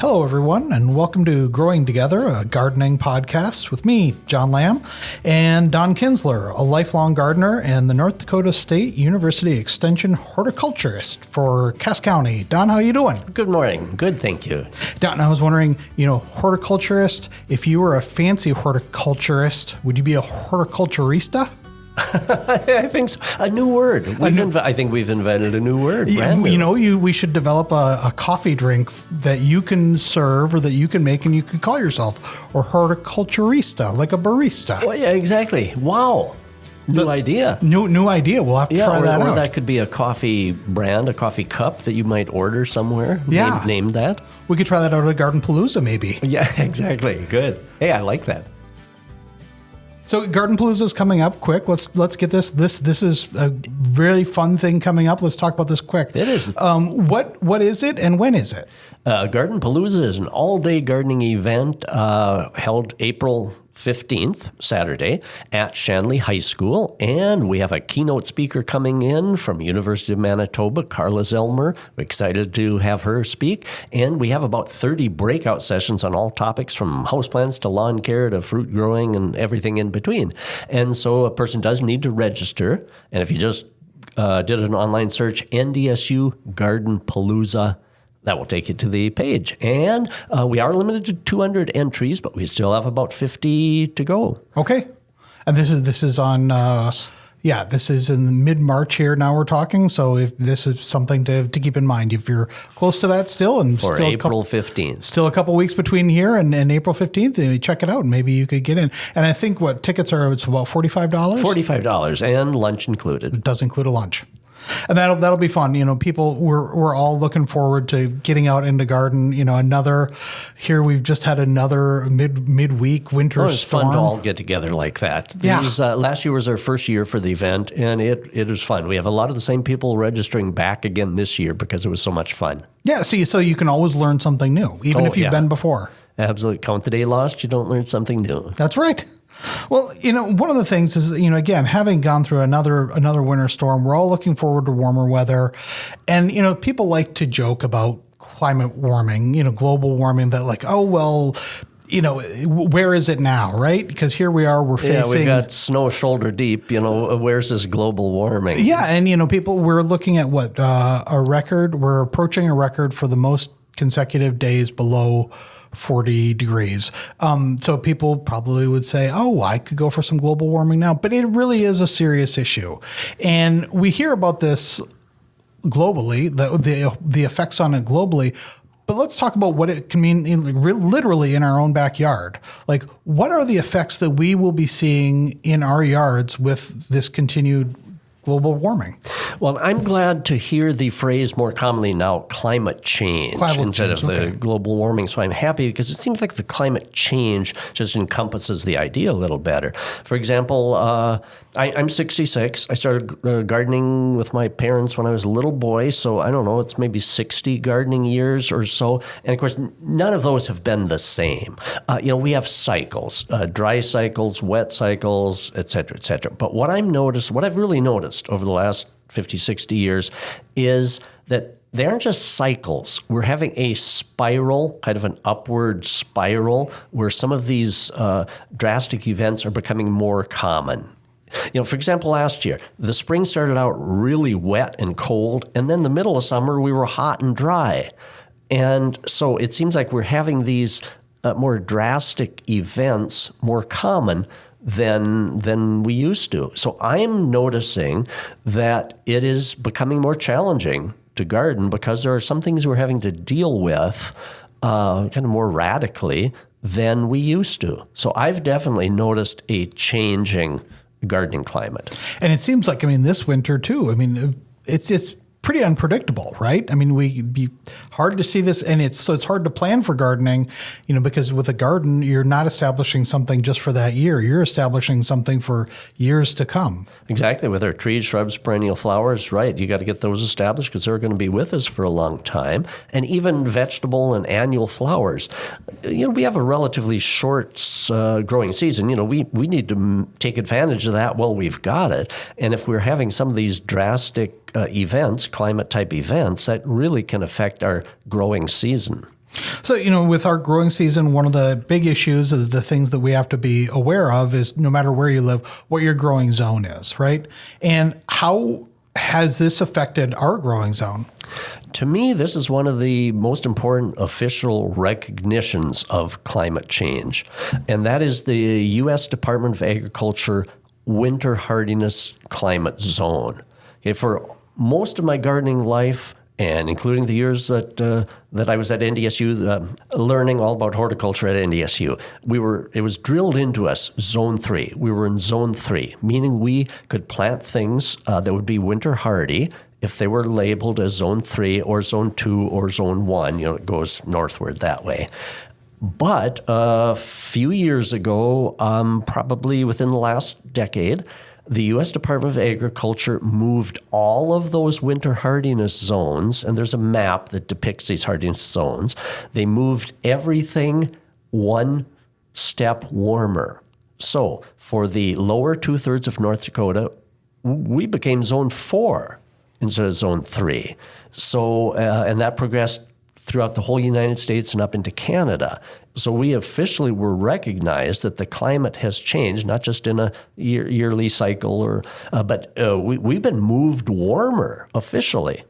Hello, everyone, and welcome to Growing Together, a gardening podcast with me, John Lamb, and Don Kinzler, a lifelong gardener and the North Dakota State University Extension horticulturist for Cass County. Don, how you doing? Good morning. Good, thank you. Don, I was wondering, horticulturist, if you were a fancy horticulturist, would you be a horticulturista? I think so. A new word. I think we've invented a new word. We should develop a coffee drink that you can serve or that you can make and you could call yourself or horticulturista, like a barista. Well, yeah, exactly. Wow. New idea. New idea. We'll have to try that out. Or that could be a coffee brand, a coffee cup that you might order somewhere. Yeah. Name that. We could try that out at Garden Palooza, maybe. Yeah, exactly. Good. Hey, I like that. So Garden Palooza is coming up quick. Let's get this. This is a really fun thing coming up. Let's talk about this quick. It is. What is it and when is it? Garden Palooza is an all-day gardening event held April 15th, Saturday, at Shanley High School. And we have a keynote speaker coming in from University of Manitoba, Carla Zellmer. We're excited to have her speak. And we have about 30 breakout sessions on all topics from houseplants to lawn care to fruit growing and everything in between. And so a person does need to register. And if you just did an online search, NDSU Garden Palooza, that will take you to the page. And we are limited to 200 entries, but we still have about 50 to go. Okay. And this is on, this is in mid-March here now we're talking. So if this is something to keep in mind, if you're close to that still. And for still April 15th. Still a couple weeks between here and April 15th. Check it out. Maybe you could get in. And I think tickets are, it's about $45? $45 and lunch included. It does include a lunch. And that'll be fun. People, we're all looking forward to getting out into garden. We've just had another midweek winter storm. It's fun to all get together like that. Last year was our first year for the event, and it was fun. We have a lot of the same people registering back again this year because it was so much fun. Yeah, so you can always learn something new, even if you've been before. Absolutely. Count the day lost, you don't learn something new. That's right. Well, one of the things is, again, having gone through another winter storm, we're all looking forward to warmer weather. And, people like to joke about climate warming, global warming, that like, oh, well, where is it now, right? Because here we are, we're facing... Yeah, we've got snow shoulder deep, where's this global warming? Yeah, and, we're looking at a record, we're approaching a record for the most consecutive days below 40 degrees. So people probably would say, oh, I could go for some global warming now. But it really is a serious issue. And we hear about this globally, the effects on it globally. But let's talk about what it can mean literally in our own backyard. Like, what are the effects that we will be seeing in our yards with this continued global warming? Well, I'm glad to hear the phrase more commonly now, climate change, instead of the global warming. So I'm happy because it seems like the climate change just encompasses the idea a little better. For example, I'm 66. I started gardening with my parents when I was a little boy. So I don't know, it's maybe 60 gardening years or so. And of course, none of those have been the same. We have cycles, dry cycles, wet cycles, et cetera, et cetera. But what I've really noticed over the last 50, 60 years is that they aren't just cycles. We're having a spiral, kind of an upward spiral, where some of these drastic events are becoming more common. For example, last year, the spring started out really wet and cold, and then the middle of summer, we were hot and dry. And so it seems like we're having these more drastic events more common than we used to. So I'm noticing that it is becoming more challenging to garden because there are some things we're having to deal with kind of more radically than we used to. So I've definitely noticed a changing gardening climate. And it seems like, this winter too, it's pretty unpredictable, right? It'd be hard to see this, and it's hard to plan for gardening, because with a garden, you're not establishing something just for that year. You're establishing something for years to come. Exactly. With our trees, shrubs, perennial flowers, right? You got to get those established because they're going to be with us for a long time. And even vegetable and annual flowers. We have a relatively short growing season. We need to take advantage of that while we've got it. And if we're having some of these drastic events, climate-type events, that really can affect our growing season. So, with our growing season, one of the big issues is the things that we have to be aware of is no matter where you live, what your growing zone is, right? And how has this affected our growing zone? To me, this is one of the most important official recognitions of climate change, and that is the U.S. Department of Agriculture Winter Hardiness Climate Zone. Okay, for most of my gardening life, and including the years that I was at NDSU, learning all about horticulture at NDSU, it was drilled into us, Zone 3. We were in Zone 3, meaning we could plant things that would be winter hardy if they were labeled as Zone 3 or Zone 2 or Zone 1. It goes northward that way. But a few years ago, probably within the last decade, the U.S. Department of Agriculture moved all of those winter hardiness zones, and there's a map that depicts these hardiness zones. They moved everything one step warmer. So for the lower two-thirds of North Dakota, we became Zone 4 instead of Zone 3. So, and that progressed throughout the whole United States and up into Canada. So we officially were recognized that the climate has changed, not just in a yearly cycle, but we've been moved warmer officially.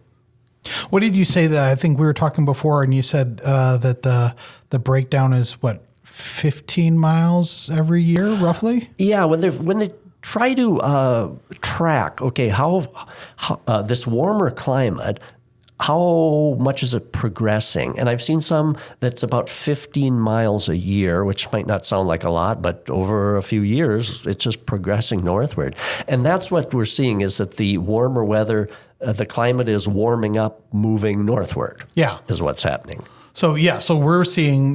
What did you say that I think we were talking before, and you said that the breakdown is 15 miles every year, roughly? Yeah, when they try to track, okay, how this warmer climate, how much is it progressing? And I've seen some that's about 15 miles a year, which might not sound like a lot, but over a few years, it's just progressing northward. And that's what we're seeing is that the warmer weather, the climate is warming up, moving northward. Yeah. Is what's happening. So we're seeing,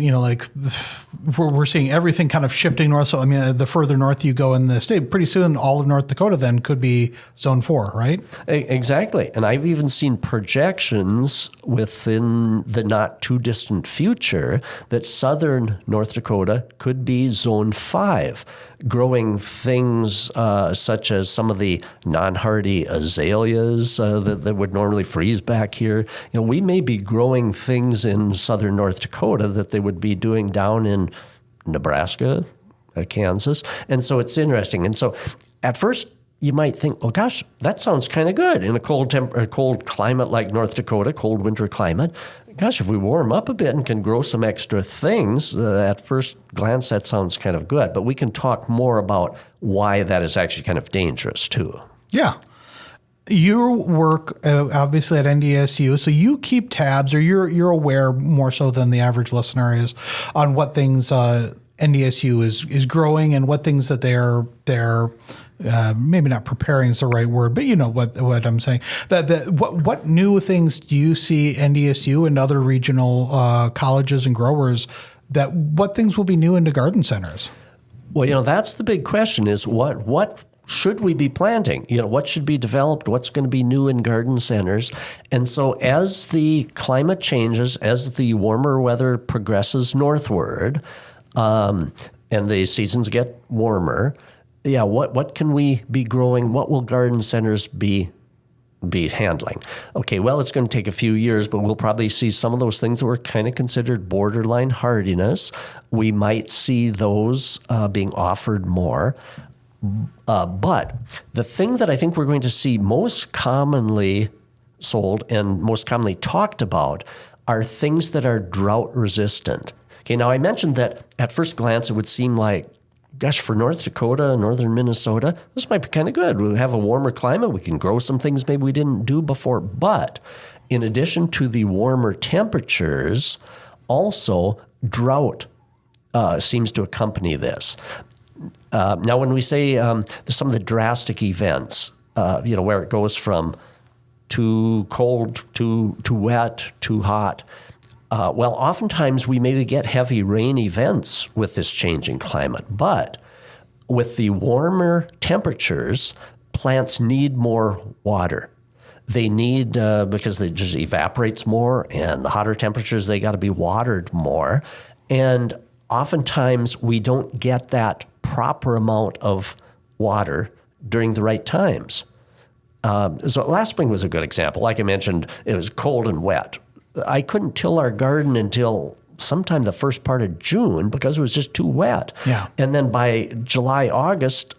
we're seeing everything kind of shifting north. So the further north you go in the state, pretty soon all of North Dakota then could be Zone 4, right? Exactly. And I've even seen projections within the not too distant future that southern North Dakota could be Zone 5, growing things such as some of the non-hardy azaleas that would normally freeze back here. We may be growing things in southern North Dakota that they would be doing down in Nebraska, Kansas. And so it's interesting. And so at first you might think, oh gosh, that sounds kind of good in a cold climate like North Dakota, cold winter climate. Gosh, if we warm up a bit and can grow some extra things, at first glance that sounds kind of good. But we can talk more about why that is actually kind of dangerous too. Yeah. You work obviously at NDSU, so you keep tabs, or you're aware more so than the average listener is on what things NDSU is growing and what things that they're maybe not preparing is the right word, but you know what I'm saying. What new things do you see NDSU and other regional colleges and growers what things will be new into garden centers? Well, that's the big question: is what should we be planting? What should be developed? What's going to be new in garden centers? And so as the climate changes, as the warmer weather progresses northward, and the seasons get warmer, what can we be growing? What will garden centers be handling? Okay, well, it's going to take a few years, but we'll probably see some of those things that were kind of considered borderline hardiness. We might see those being offered more. But the thing that I think we're going to see most commonly sold and most commonly talked about are things that are drought resistant. Okay, now I mentioned that at first glance it would seem like, gosh, for North Dakota, northern Minnesota, this might be kind of good. We'll have a warmer climate. We can grow some things maybe we didn't do before. But in addition to the warmer temperatures, also drought seems to accompany this. Now, when we say some of the drastic events, where it goes from too cold, too wet, too hot, oftentimes we maybe get heavy rain events with this changing climate. But with the warmer temperatures, plants need more water. They need, because it just evaporates more, and the hotter temperatures, they got to be watered more. And oftentimes we don't get that proper amount of water during the right times. So last spring was a good example. Like I mentioned, it was cold and wet. I couldn't till our garden until sometime the first part of June because it was just too wet. Yeah. And then by July, August,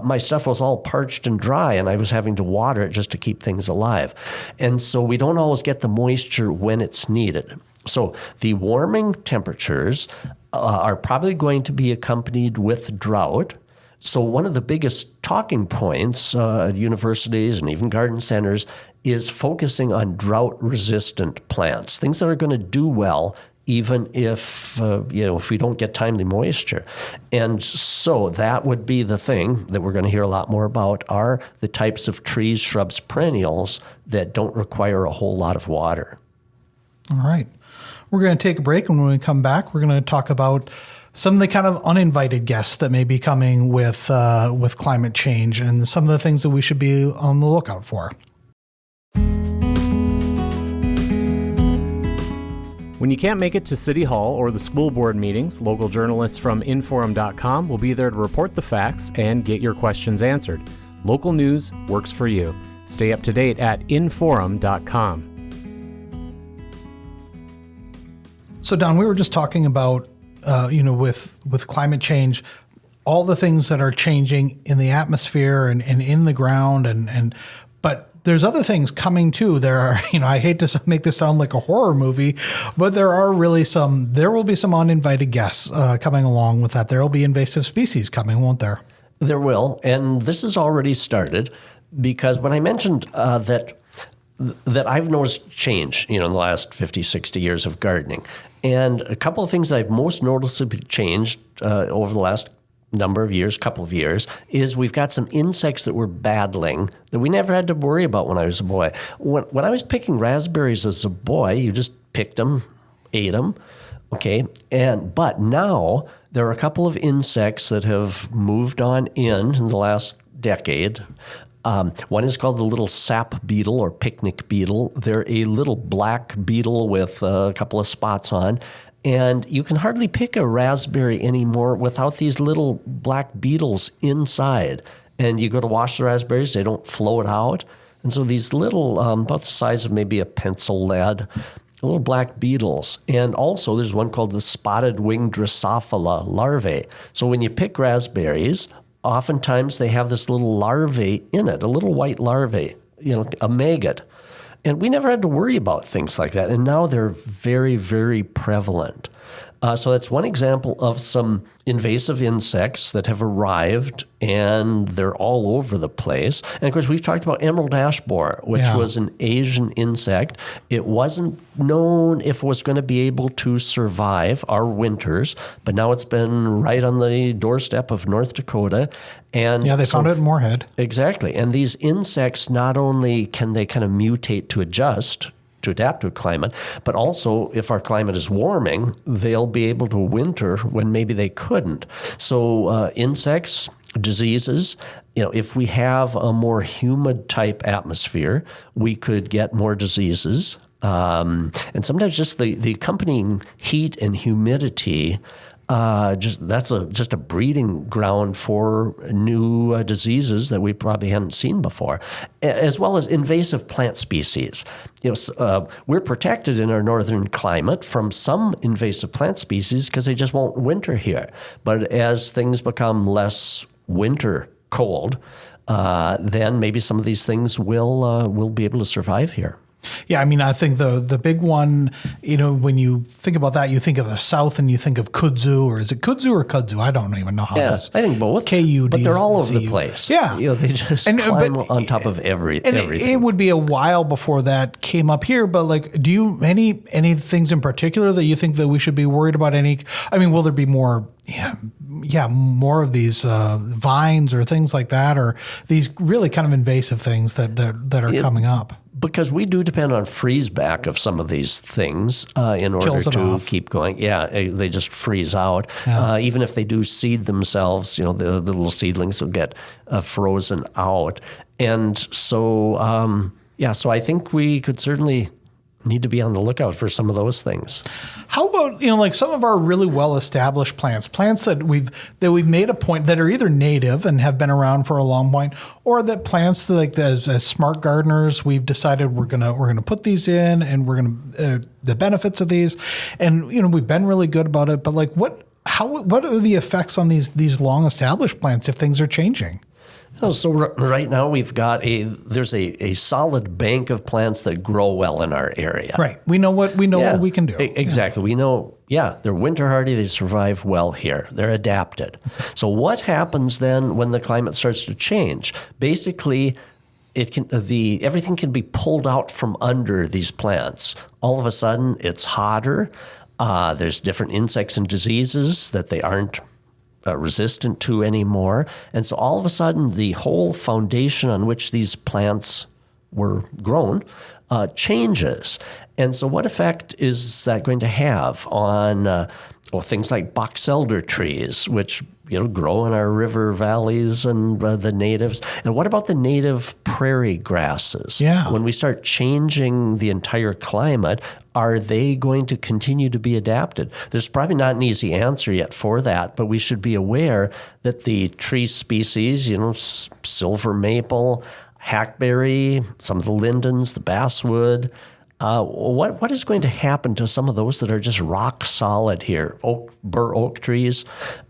my stuff was all parched and dry, and I was having to water it just to keep things alive. And so we don't always get the moisture when it's needed. So the warming temperatures are probably going to be accompanied with drought. So one of the biggest talking points at universities and even garden centers is focusing on drought-resistant plants, things that are going to do well even if we don't get timely moisture. And so that would be the thing that we're going to hear a lot more about are the types of trees, shrubs, perennials that don't require a whole lot of water. All right. We're going to take a break, and when we come back, we're going to talk about some of the kind of uninvited guests that may be coming with climate change and some of the things that we should be on the lookout for. When you can't make it to City Hall or the school board meetings, local journalists from Inforum.com will be there to report the facts and get your questions answered. Local news works for you. Stay up to date at Inforum.com. So, Don, we were just talking about, with climate change, all the things that are changing in the atmosphere and in the ground, but there's other things coming too. There are, I hate to make this sound like a horror movie, but there will be some uninvited guests coming along with that. There will be invasive species coming, won't there? There will, and this has already started because when I mentioned that I've noticed change, in the last 50, 60 years of gardening. And a couple of things that I've most noticeably changed over the last couple of years, is we've got some insects that we're battling that we never had to worry about when I was a boy. When I was picking raspberries as a boy, you just picked them, ate them, okay? But now there are a couple of insects that have moved on in the last decade. One is called the little sap beetle or picnic beetle. They're a little black beetle with a couple of spots on. And you can hardly pick a raspberry anymore without these little black beetles inside. And you go to wash the raspberries, they don't float out. And so these little, about the size of maybe a pencil lead, little black beetles. And also there's one called the spotted winged Drosophila larvae. So when you pick raspberries, oftentimes they have this little larvae in it, a little white larvae, a maggot. And we never had to worry about things like that. And now they're very, very prevalent. So that's one example of some invasive insects that have arrived, and they're all over the place. And, of course, we've talked about emerald ash borer, which was an Asian insect. It wasn't known if it was going to be able to survive our winters, but now it's been right on the doorstep of North Dakota. And they found it in Moorhead. Exactly. And these insects, not only can they kind of mutate to adapt to a climate, but also if our climate is warming, they'll be able to winter when maybe they couldn't. So insects, diseases, if we have a more humid type atmosphere, we could get more diseases. And sometimes just the accompanying heat and humidity, that's just a breeding ground for new diseases that we probably hadn't seen before, as well as invasive plant species. We're protected in our northern climate from some invasive plant species because they just won't winter here. But as things become less winter cold, then maybe some of these things will be able to survive here. Yeah, I think the big one, when you think about that, you think of the South and you think of kudzu, or is it kudzu or kudzu? I don't even know how this. I think both. K-U-D-Z-U. But they're all over the place. Yeah. They just climb on top of everything. It would be a while before that came up here, but do you, any things in particular that you think that we should be worried about? Will there be more, more of these vines or things like that, or these really kind of invasive things that are coming up? Because we do depend on freeze back of some of these things in order to keep going. Yeah, they just freeze out. Yeah. Even if they do seed themselves, the little seedlings will get frozen out. And so, so I think we could certainly need to be on the lookout for some of those things. How about, like some of our really well-established plants that we've made a point that are either native and have been around for a long point, or that plants that, like as smart gardeners, we've decided we're gonna put these in, and we're gonna the benefits of these, and we've been really good about it. But like, what are the effects on these long-established plants if things are changing? So right now there's a solid bank of plants that grow well in our area. Right. We know what we can do. Exactly. We know, they're winter hardy. They survive well here. They're adapted. So what happens then when the climate starts to change? Basically, everything can be pulled out from under these plants. All of a sudden, it's hotter. There's different insects and diseases that they aren't resistant to anymore. And so all of a sudden, the whole foundation on which these plants were grown changes. And so what effect is that going to have on things like box elder trees, which grow in our river valleys and the natives? And what about the native prairie grasses? Yeah. When we start changing the entire climate, are they going to continue to be adapted? There's probably not an easy answer yet for that, but we should be aware that the tree species, silver maple, hackberry, some of the lindens, the basswood, what is going to happen to some of those that are just rock solid here? Bur oak trees,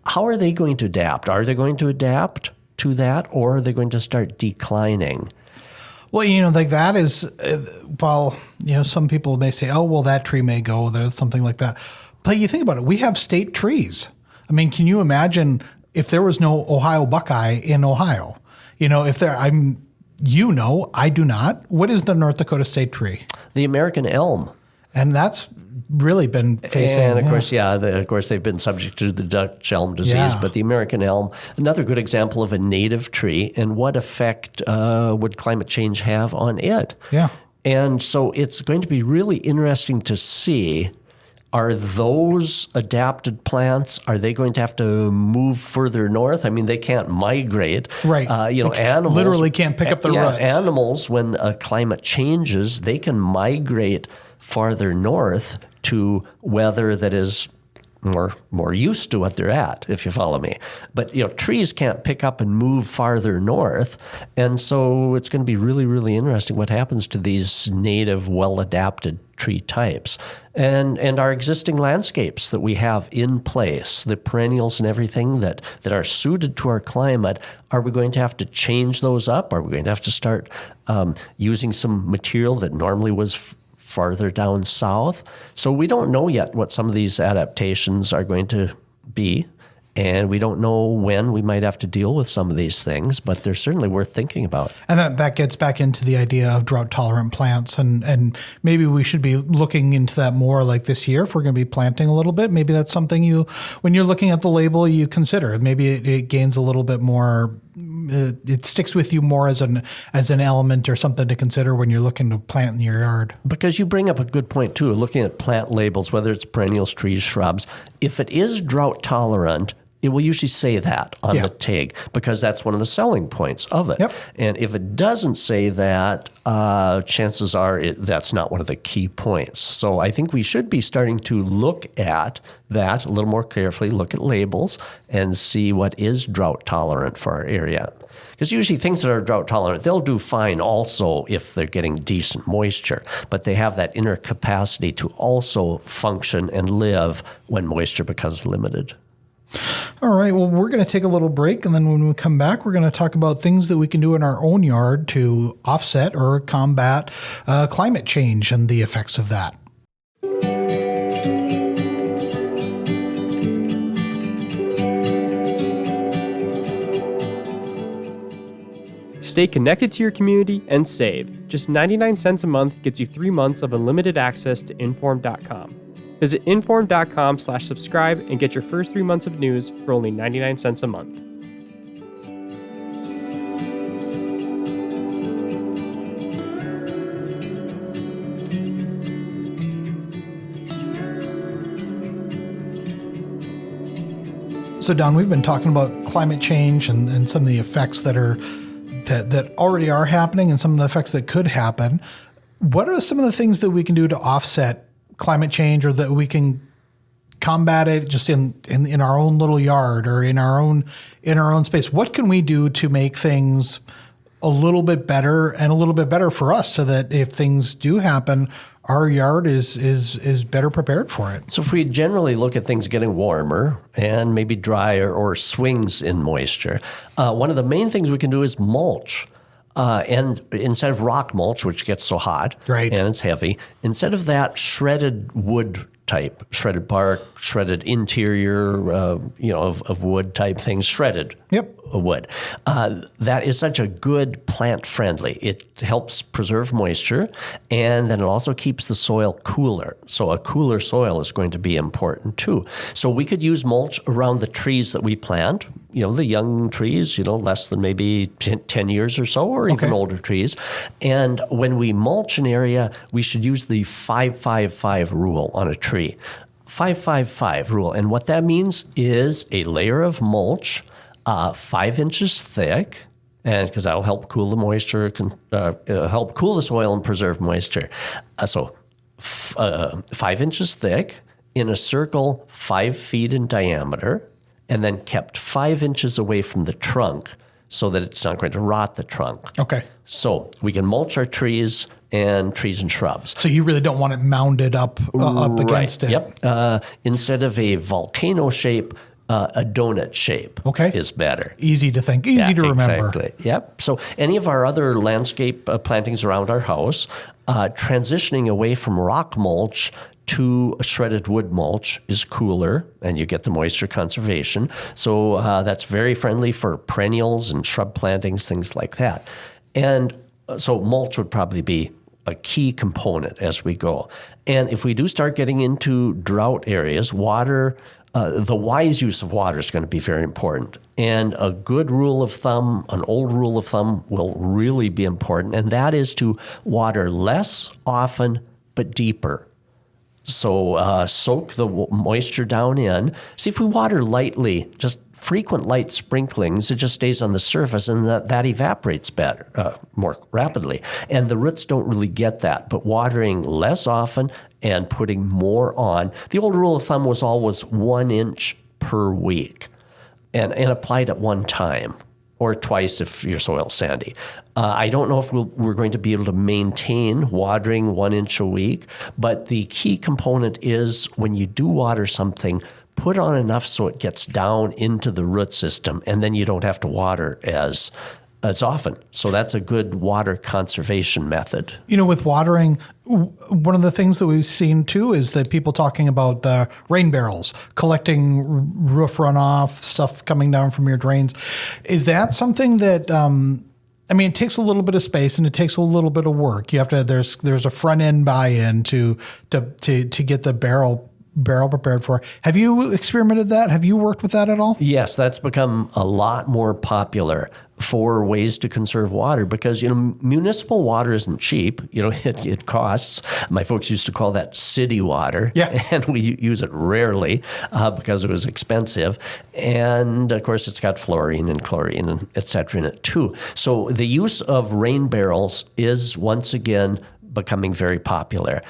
how are they going to adapt? Are they going to adapt to that, or are they going to start declining? Well, like that is, some people may say, oh, well, that tree may go, there's something like that. But you think about it, we have state trees. I mean, can you imagine if there was no Ohio buckeye in Ohio? I do not. What is the North Dakota state tree? The American elm. And that's really been facing. And of course, they've been subject to the Dutch elm disease. But the American elm, another good example of a native tree, and what effect would climate change have on it? Yeah. And so it's going to be really interesting to see, are those adapted plants, are they going to have to move further north? I mean, they can't migrate. Right. Animals literally can't pick up the roots. Animals, when climate changes, they can migrate farther north to weather that is more used to what they're at, if you follow me. But trees can't pick up and move farther north, and so it's going to be really, really interesting what happens to these native, well-adapted tree types and our existing landscapes that we have in place, the perennials and everything that are suited to our climate. Are we going to have to change those up? Are we going to have to start using some material that normally was farther down south? So we don't know yet what some of these adaptations are going to be, and we don't know when we might have to deal with some of these things, but they're certainly worth thinking about. And that gets back into the idea of drought-tolerant plants, and maybe we should be looking into that more like this year if we're going to be planting a little bit. Maybe that's something when you're looking at the label, you consider. Maybe it gains a little bit more. It sticks with you more as an element or something to consider when you're looking to plant in your yard. Because you bring up a good point too, looking at plant labels, whether it's perennials, trees, shrubs. If it is drought tolerant, it will usually say that on the tag because that's one of the selling points of it. Yep. And if it doesn't say that, chances are that's not one of the key points. So I think we should be starting to look at that a little more carefully, look at labels and see what is drought tolerant for our area. Because usually things that are drought tolerant, they'll do fine also if they're getting decent moisture, but they have that inner capacity to also function and live when moisture becomes limited. All right. Well, we're going to take a little break, and then when we come back, we're going to talk about things that we can do in our own yard to offset or combat climate change and the effects of that. Stay connected to your community and save. Just 99 cents a month gets you 3 months of unlimited access to Inform.com. Visit Inform.com/subscribe and get your first 3 months of news for only 99 cents a month. So, Don, we've been talking about climate change and some of the effects that already are happening and some of the effects that could happen. What are some of the things that we can do to offset climate change, or that we can combat it just in our own little yard or in our own space? What can we do to make things a little bit better and a little bit better for us, so that if things do happen, our yard is better prepared for it? So if we generally look at things getting warmer and maybe drier or swings in moisture, one of the main things we can do is mulch. And instead of rock mulch, which gets so hot right. and it's heavy, instead of that, shredded wood type, shredded bark, shredded interior, of wood type things, shredded wood. That is such a good plant friendly. It helps preserve moisture, and then it also keeps the soil cooler. So a cooler soil is going to be important too. So we could use mulch around the trees that we plant, the young trees, less than maybe 10 years or so, or even older trees. And when we mulch an area, we should use the 5-5-5 rule on a tree. 5-5-5 rule. And what that means is a layer of mulch 5 inches thick, and because that'll help cool the moisture, help cool the soil and preserve moisture. So 5 inches thick in a circle 5 feet in diameter, and then kept 5 inches away from the trunk so that it's not going to rot the trunk. Okay. So we can mulch our trees and shrubs. So you really don't want it mounded up against it. Yep. Instead of a volcano shape, a donut shape is better. Easy to think, easy to remember. Exactly. Yep. So any of our other landscape plantings around our house, transitioning away from rock mulch to a shredded wood mulch is cooler, and you get the moisture conservation. So that's very friendly for perennials and shrub plantings, things like that. And so mulch would probably be a key component as we go. And if we do start getting into drought areas, water, the wise use of water is going to be very important. And a good rule of thumb, an old rule of thumb, will really be important, and that is to water less often but deeper. So soak the moisture down in. See, if we water lightly, just frequent light sprinklings, it just stays on the surface, and that evaporates better, more rapidly. And the roots don't really get that. But watering less often and putting more on. The old rule of thumb was always 1 inch per week, and applied at one time, or twice if your soil's sandy. I don't know if we're going to be able to maintain watering 1 inch a week, but the key component is when you do water something, put on enough so it gets down into the root system, and then you don't have to water as often. So that's a good water conservation method. With watering, one of the things that we've seen too is that people talking about the rain barrels, collecting roof runoff, stuff coming down from your drains. Is that something that, it takes a little bit of space and it takes a little bit of work. You have to, there's a front end buy-in to get the barrel prepared for. Have you experimented that? Have you worked with that at all? Yes, that's become a lot more popular for ways to conserve water, because municipal water isn't cheap. It costs. My folks used to call that city water, and we use it rarely because it was expensive. And of course, it's got fluorine and chlorine and et cetera in it too. So the use of rain barrels is once again becoming very popular.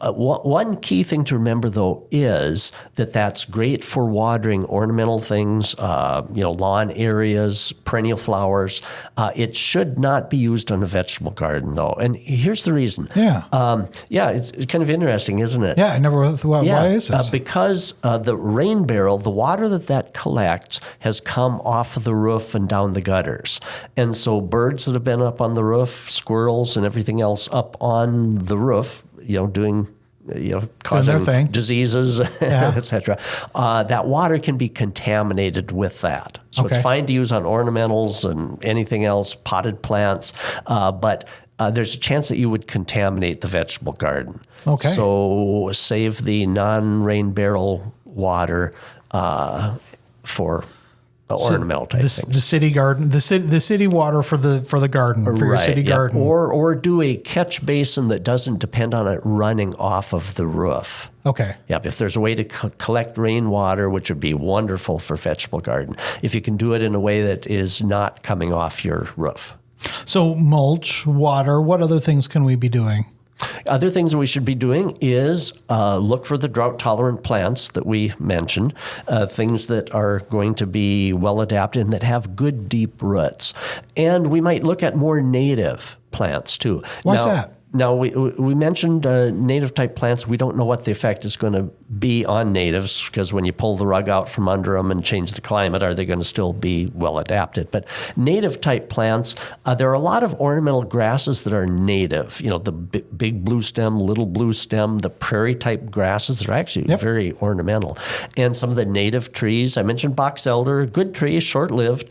One key thing to remember, though, is that that's great for watering ornamental things, lawn areas, perennial flowers. It should not be used on a vegetable garden, though. And here's the reason. It's kind of interesting, isn't it? Yeah, I never thought, why is this? Because the rain barrel, the water that collects has come off of the roof and down the gutters. And so birds that have been up on the roof, squirrels and everything else up on the roof, causing diseases, etc. That water can be contaminated with that. So it's fine to use on ornamentals and anything else, potted plants, but there's a chance that you would contaminate the vegetable garden. Okay. So save the non-rain barrel water for ornamental type things. The city garden, the city water for the garden, for your city garden. Or do a catch basin that doesn't depend on it running off of the roof. Okay. Yep. If there's a way to collect rainwater, which would be wonderful for vegetable garden, if you can do it in a way that is not coming off your roof. So mulch, water, what other things can we be doing? Other things that we should be doing is look for the drought-tolerant plants that we mentioned, things that are going to be well adapted and that have good deep roots. And we might look at more native plants too. What's that? Now, we mentioned native type plants. We don't know what the effect is going to be on natives, because when you pull the rug out from under them and change the climate, are they going to still be well adapted? But native type plants, there are a lot of ornamental grasses that are native. You know, the big blue stem, little blue stem, the prairie type grasses that are actually very ornamental. And some of the native trees, I mentioned box elder, good tree, short-lived,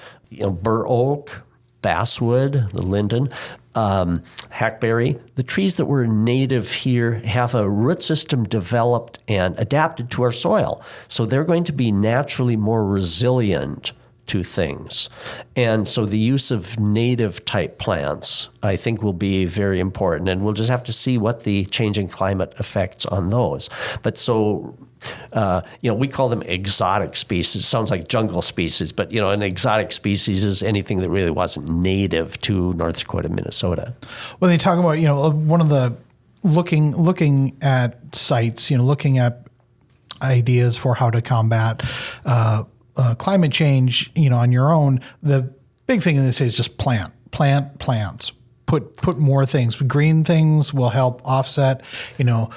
bur oak, basswood, the linden, hackberry. The trees that were native here have a root system developed and adapted to our soil. So they're going to be naturally more resilient to things. And so the use of native type plants, I think, will be very important. And we'll just have to see what the changing climate affects on those. But so, we call them exotic species. It sounds like jungle species, but, an exotic species is anything that really wasn't native to North Dakota, Minnesota. When they talk about, one of the looking at sites, looking at ideas for how to combat climate change, on your own, the big thing in this is just plant plants. Put more things. Green things will help offset. The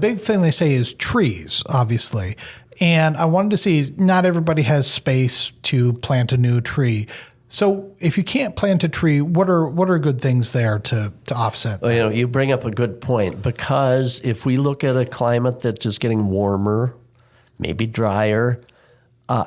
big thing they say is trees, obviously. And I wanted to see, not everybody has space to plant a new tree. So if you can't plant a tree, what are good things there to offset that? Well, you bring up a good point, because if we look at a climate that's just getting warmer, maybe drier,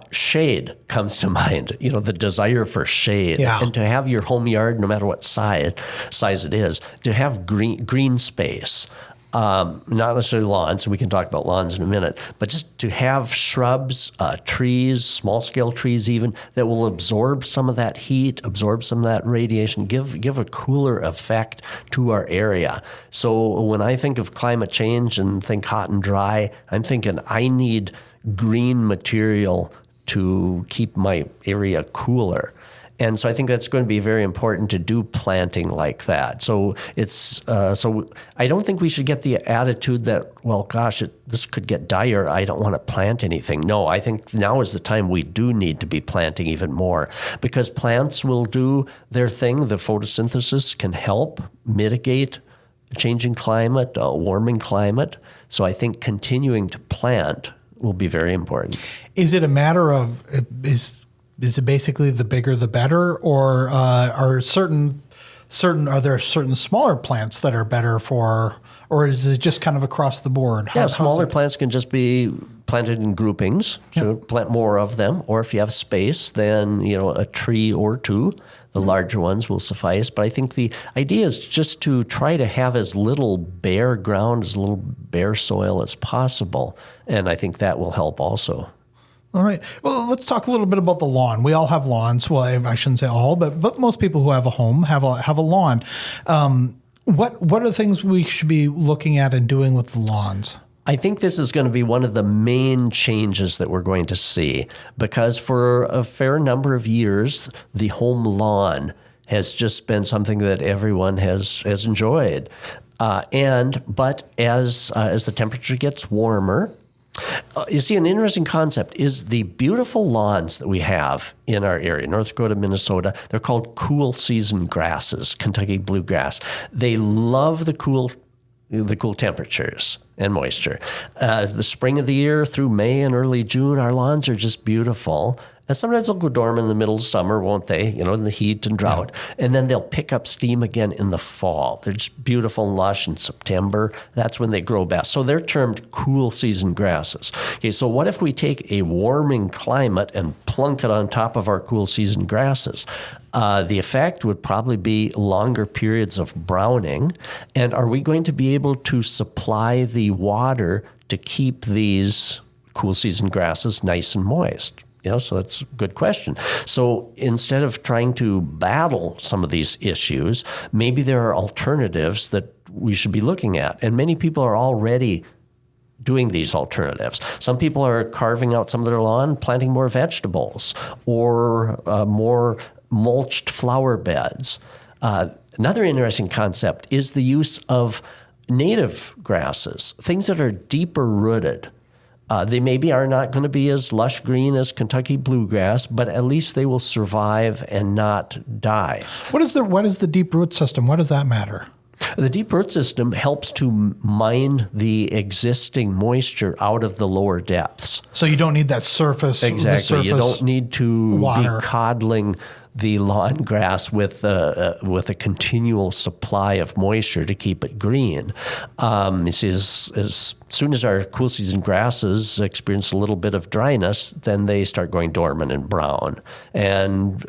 shade comes to mind, the desire for shade. Yeah. And to have your home yard, no matter what size it is, to have green space. Not necessarily lawns, we can talk about lawns in a minute, but just to have shrubs, trees, small-scale trees even, that will absorb some of that heat, absorb some of that radiation, give a cooler effect to our area. So when I think of climate change and think hot and dry, I'm thinking I need green material to keep my area cooler. And so I think that's going to be very important to do planting like that. So so I don't think we should get the attitude that, well, gosh, this could get dire, I don't want to plant anything. No, I think now is the time we do need to be planting even more, because plants will do their thing. The photosynthesis can help mitigate changing climate, warming climate. So I think continuing to plant will be very important. Is it a matter of, is it basically the bigger the better, or are there certain smaller plants that are better for, or is it just kind of across the board? Smaller plants can just be planted in groupings, so plant more of them, or if you have space, then a tree or two. The larger ones will suffice. But I think the idea is just to try to have as little bare ground, as little bare soil as possible. And I think that will help also. All right. Well, let's talk a little bit about the lawn. We all have lawns. Well, I shouldn't say all, but most people who have a home have a lawn. What are things we should be looking at and doing with the lawns? I think this is going to be one of the main changes that we're going to see, because for a fair number of years, the home lawn has just been something that everyone has enjoyed. But as the temperature gets warmer, you see, an interesting concept is the beautiful lawns that we have in our area, North Dakota, Minnesota. They're called cool season grasses, Kentucky bluegrass. They love the cool temperatures and moisture. The spring of the year through May and early June, our lawns are just beautiful. And sometimes they'll go dormant in the middle of summer, won't they? In the heat and drought. Yeah. And then they'll pick up steam again in the fall. They're just beautiful and lush in September. That's when they grow best. So they're termed cool season grasses. Okay, so what if we take a warming climate and plunk it on top of our cool season grasses? The effect would probably be longer periods of browning. And are we going to be able to supply the water to keep these cool season grasses nice and moist? So that's a good question. So instead of trying to battle some of these issues, maybe there are alternatives that we should be looking at. And many people are already doing these alternatives. Some people are carving out some of their lawn, planting more vegetables or more mulched flower beds. Another interesting concept is the use of native grasses, things that are deeper rooted. They maybe are not going to be as lush green as Kentucky bluegrass, but at least they will survive and not die. What is the deep root system? What does that matter? The deep root system helps to mine the existing moisture out of the lower depths. So you don't need that surface. Exactly. You don't need to water. be coddling the lawn grass with a continual supply of moisture to keep it green. You see, as soon as our cool season grasses experience a little bit of dryness, then they start going dormant and brown. And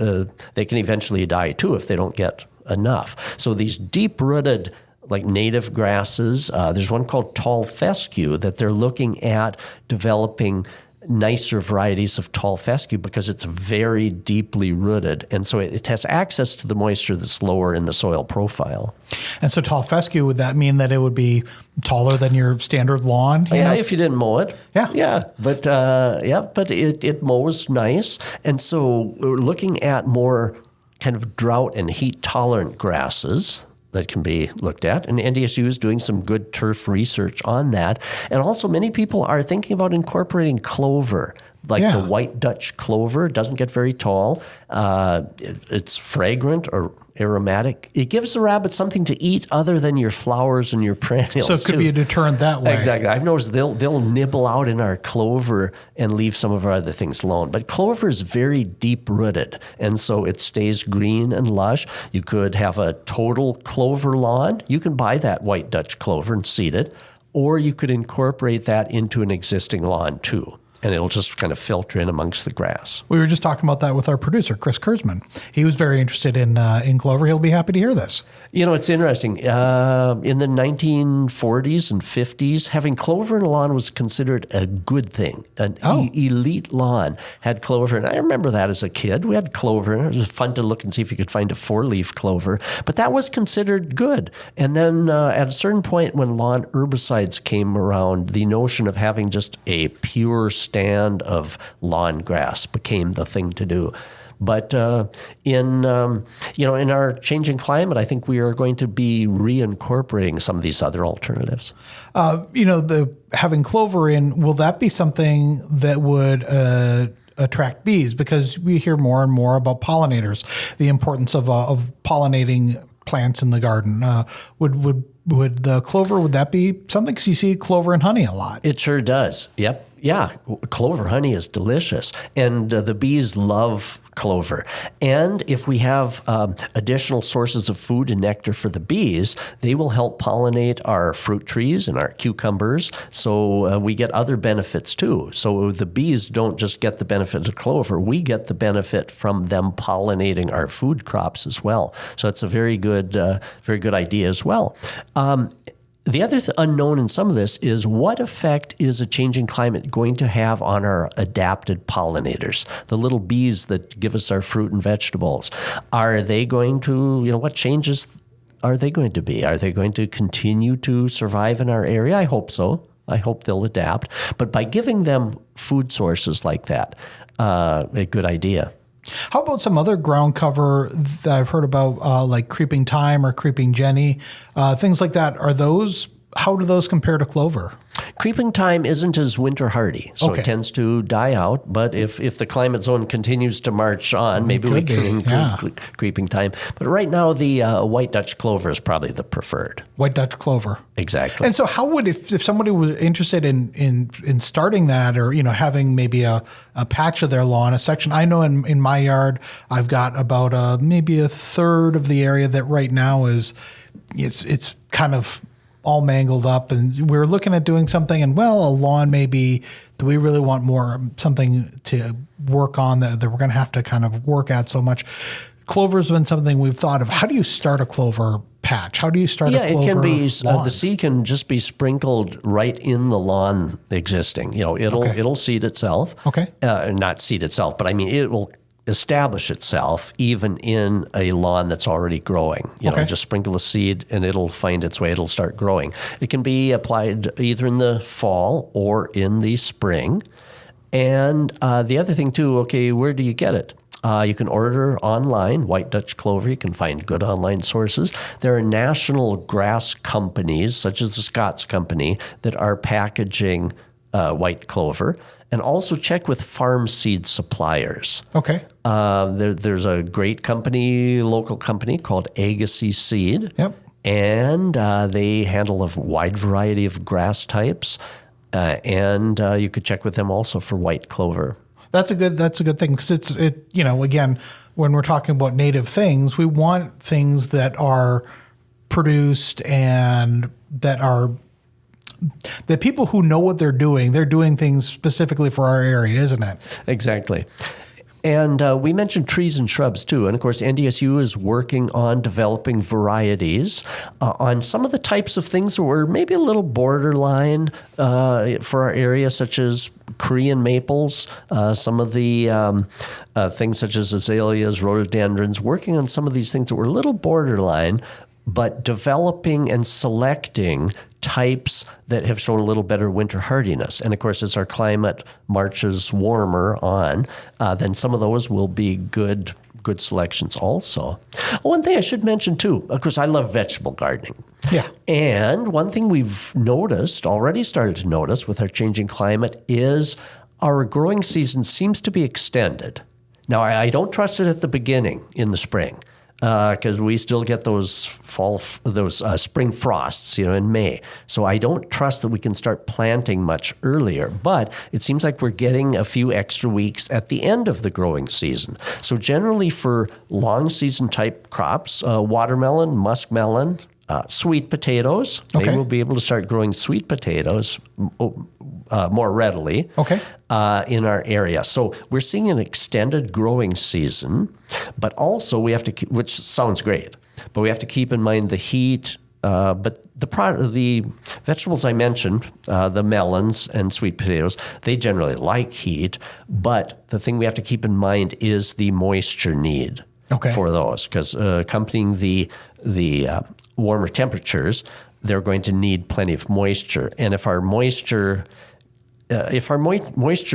they can eventually die too if they don't get enough. So these deep-rooted, like native grasses, there's one called tall fescue that they're looking at developing nicer varieties of tall fescue because it's very deeply rooted. And so it has access to the moisture that's lower in the soil profile. And so tall fescue, would that mean that it would be taller than your standard lawn? Yeah, if you didn't mow it. Yeah. Yeah. But it mows nice. And so we're looking at more kind of drought and heat tolerant grasses that can be looked at. And NDSU is doing some good turf research on that. And also many people are thinking about incorporating clover, like the white Dutch clover. It doesn't get very tall. It's fragrant or aromatic. It gives the rabbits something to eat other than your flowers and your perennials. So it could be a deterrent that way. Exactly. I've noticed they'll nibble out in our clover and leave some of our other things alone. But clover is very deep-rooted, and so it stays green and lush. You could have a total clover lawn. You can buy that white Dutch clover and seed it, or you could incorporate that into an existing lawn too. And it'll just kind of filter in amongst the grass. We were just talking about that with our producer, Chris Kurzman. He was very interested in clover. He'll be happy to hear this. You know, it's interesting. In the 1940s and 50s, having clover in a lawn was considered a good thing. An elite lawn had clover. And I remember that as a kid. We had clover. And it was fun to look and see if you could find a 4-leaf clover. But that was considered good. And then at a certain point when lawn herbicides came around, the notion of having just a pure stand of lawn grass became the thing to do. But in our changing climate, I think we are going to be reincorporating some of these other alternatives. Having clover in, will that be something that would attract bees? Because we hear more and more about pollinators, the importance of pollinating plants in the garden. Would the clover, would that be something? Because you see clover and honey a lot. It sure does. Yep. Yeah, clover honey is delicious, and the bees love clover. And if we have additional sources of food and nectar for the bees, they will help pollinate our fruit trees and our cucumbers, so we get other benefits too. So the bees don't just get the benefit of clover, we get the benefit from them pollinating our food crops as well. So it's a very good idea as well. The other unknown in some of this is what effect is a changing climate going to have on our adapted pollinators, the little bees that give us our fruit and vegetables. Are they going to, what changes are they going to be? Are they going to continue to survive in our area? I hope so. I hope they'll adapt. But by giving them food sources like that, a good idea. How about some other ground cover that I've heard about, like creeping thyme or creeping jenny, things like that? How do those compare to clover? Creeping thyme isn't as winter hardy, so it tends to die out. But if the climate zone continues to march on, maybe we can include creeping thyme. But right now, the white Dutch clover is probably the preferred. White Dutch clover. Exactly. And so how would, if somebody was interested in starting that, or, having maybe a patch of their lawn, a section, I know in my yard, I've got about maybe a third of the area that right now it's kind of all mangled up, and we're looking at doing something, and a lawn maybe, do we really want something to work on that we're going to have to kind of work at so much? Clover's been something we've thought of. How do you start a clover patch? How do you start a clover it can be, lawn? the seed can just be sprinkled right in the lawn existing. It'll seed itself. Okay. Not seed itself, but I mean, it will establish itself even in a lawn that's already growing. Just sprinkle the seed and it'll find its way. It'll start growing. It can be applied either in the fall or in the spring. And the other thing too, where do you get it? You can order online, white Dutch clover. You can find good online sources. There are national grass companies, such as the Scott's Company, that are packaging white clover. And also check with farm seed suppliers. Okay. There's a great company, local company called Agassiz Seed. Yep. And they handle a wide variety of grass types. And you could check with them also for white clover. That's a good thing, because again, when we're talking about native things, we want things that are produced and that people who know what they're doing things specifically for our area, isn't it? Exactly. And we mentioned trees and shrubs too. And of course, NDSU is working on developing varieties on some of the types of things that were maybe a little borderline for our area, such as Korean maples, some of the things such as azaleas, rhododendrons, working on some of these things that were a little borderline, but developing and selecting types that have shown a little better winter hardiness. And of course, as our climate marches warmer on, then some of those will be good selections also. One thing I should mention too, of course, I love vegetable gardening. Yeah. And one thing we've already started to notice with our changing climate, is our growing season seems to be extended. Now, I don't trust it at the beginning in the spring, because we still get those spring frosts, in May. So I don't trust that we can start planting much earlier. But it seems like we're getting a few extra weeks at the end of the growing season. So generally for long season type crops, watermelon, muskmelon, sweet potatoes, maybe we'll be able to start growing sweet potatoes more readily in our area. So we're seeing an extended growing season, but also we have to, which sounds great, but we have to keep in mind the heat. But the vegetables I mentioned, the melons and sweet potatoes, they generally like heat. But the thing we have to keep in mind is the moisture need for those, because accompanying the warmer temperatures, they're going to need plenty of moisture. And if our moisture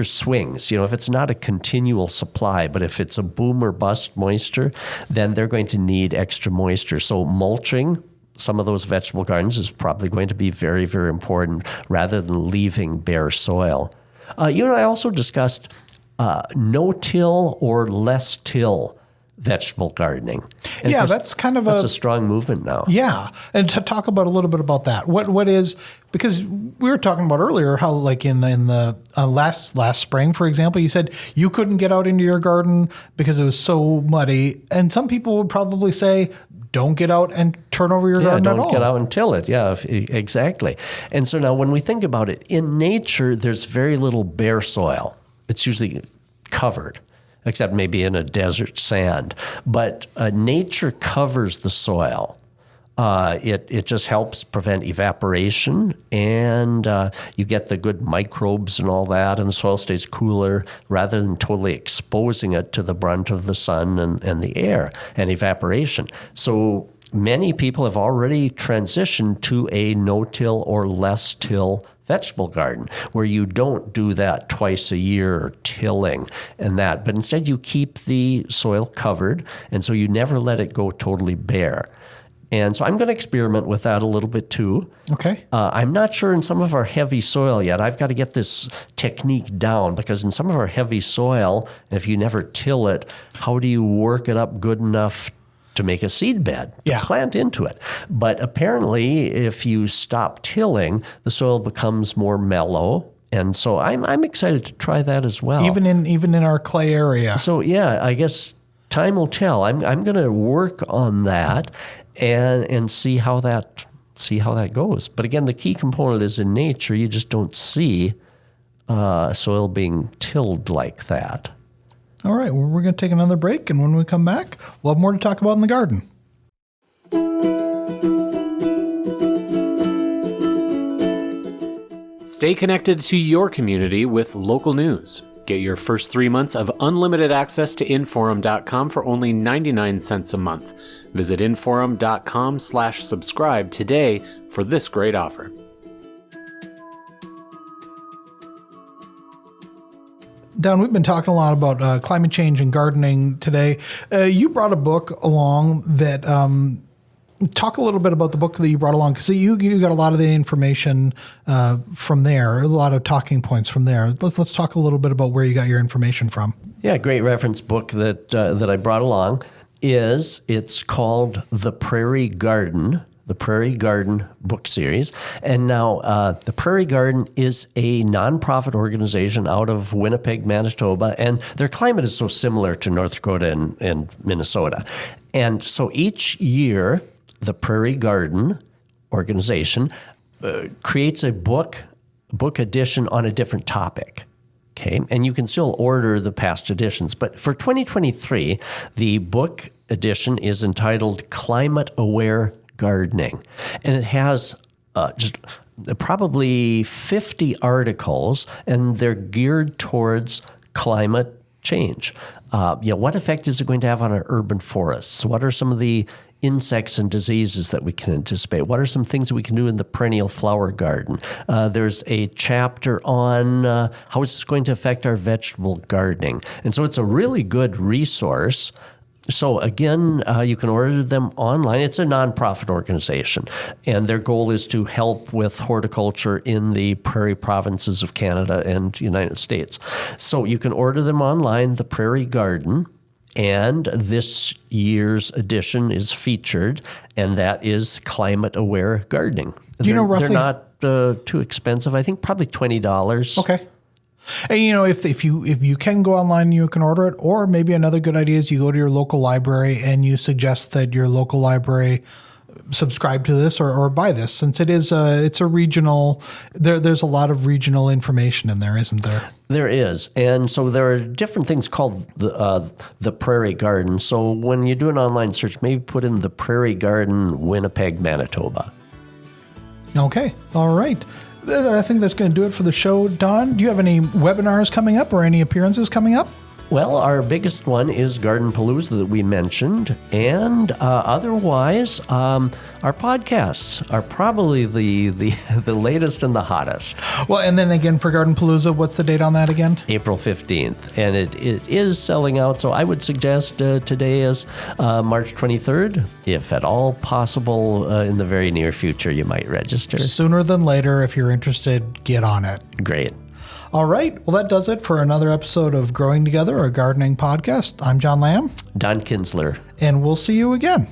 swings, if it's not a continual supply, but if it's a boom or bust moisture, then they're going to need extra moisture. So mulching some of those vegetable gardens is probably going to be very, very important, rather than leaving bare soil. You and I also discussed no-till or less-till vegetable gardening. And that's a strong movement now. Yeah, and to talk about a little bit about that, what is, because we were talking about earlier how, like in the last spring, for example, you said you couldn't get out into your garden because it was so muddy, and some people would probably say, don't get out and turn over your garden at all. Don't get out and till it. Yeah, exactly. And so now when we think about it, in nature, there's very little bare soil. It's usually covered, except maybe in a desert sand. But nature covers the soil. It just helps prevent evaporation, and you get the good microbes and all that, and the soil stays cooler rather than totally exposing it to the brunt of the sun and the air and evaporation. So many people have already transitioned to a no-till or less-till vegetable garden, where you don't do that twice a year tilling and that, but instead you keep the soil covered, and so you never let it go totally bare. And so I'm going to experiment with that a little bit too. Okay. I'm not sure in some of our heavy soil yet. I've got to get this technique down, because in some of our heavy soil, if you never till it, how do you work it up good enough to make a seed bed to plant into it? But apparently, if you stop tilling, the soil becomes more mellow. And so I'm excited to try that as well. Even in our clay area. So yeah, I guess time will tell. I'm going to work on that and see how that goes. But again, the key component is in nature, you just don't see soil being tilled like that. All right, well, we're going to take another break, and when we come back, we'll have more to talk about in the garden. Stay connected to your community with local news. Get your first 3 months of unlimited access to Inforum.com for only 99 cents a month. Visit Inforum.com/subscribe today for this great offer. Don, we've been talking a lot about climate change and gardening today. You brought a book along that talk a little bit about the book that you brought along, because you got a lot of the information from there, a lot of talking points from there. Let's talk a little bit about where you got your information from. Yeah, great reference book that I brought along it's called The Prairie Garden. The Prairie Garden book series. And now the Prairie Garden is a nonprofit organization out of Winnipeg, Manitoba, and their climate is so similar to North Dakota and Minnesota. And so each year, the Prairie Garden organization creates a book edition on a different topic. Okay, and you can still order the past editions. But for 2023, the book edition is entitled Climate Aware Gardening. And it has just probably 50 articles, and they're geared towards climate change. What effect is it going to have on our urban forests? What are some of the insects and diseases that we can anticipate? What are some things that we can do in the perennial flower garden? There's a chapter on how is this going to affect our vegetable gardening. And so it's a really good resource. So again, you can order them online. It's a nonprofit organization, and their goal is to help with horticulture in the prairie provinces of Canada and United States. So you can order them online, The Prairie Garden, and this year's edition is featured, and that is Climate Aware Gardening. Do you know roughly? They're not too expensive. I think probably $20. Okay. And if you can go online, you can order it. Or maybe another good idea is you go to your local library and you suggest that your local library subscribe to this or buy this, since it's a regional. There's a lot of regional information in there, isn't there? There is, and so there are different things called the Prairie Garden. So when you do an online search, maybe put in the Prairie Garden, Winnipeg, Manitoba. Okay, all right. I think that's going to do it for the show. Don, do you have any webinars coming up or any appearances coming up? Well, our biggest one is Garden Palooza that we mentioned, and otherwise, our podcasts are probably the latest and the hottest. Well, and then again for Garden Palooza, what's the date on that again? April 15th, and it is selling out, so I would suggest today is March 23rd. If at all possible, in the very near future, you might register. Sooner than later, if you're interested, get on it. Great. All right. Well, that does it for another episode of Growing Together, a gardening podcast. I'm John Lamb. Don Kinzler. And we'll see you again.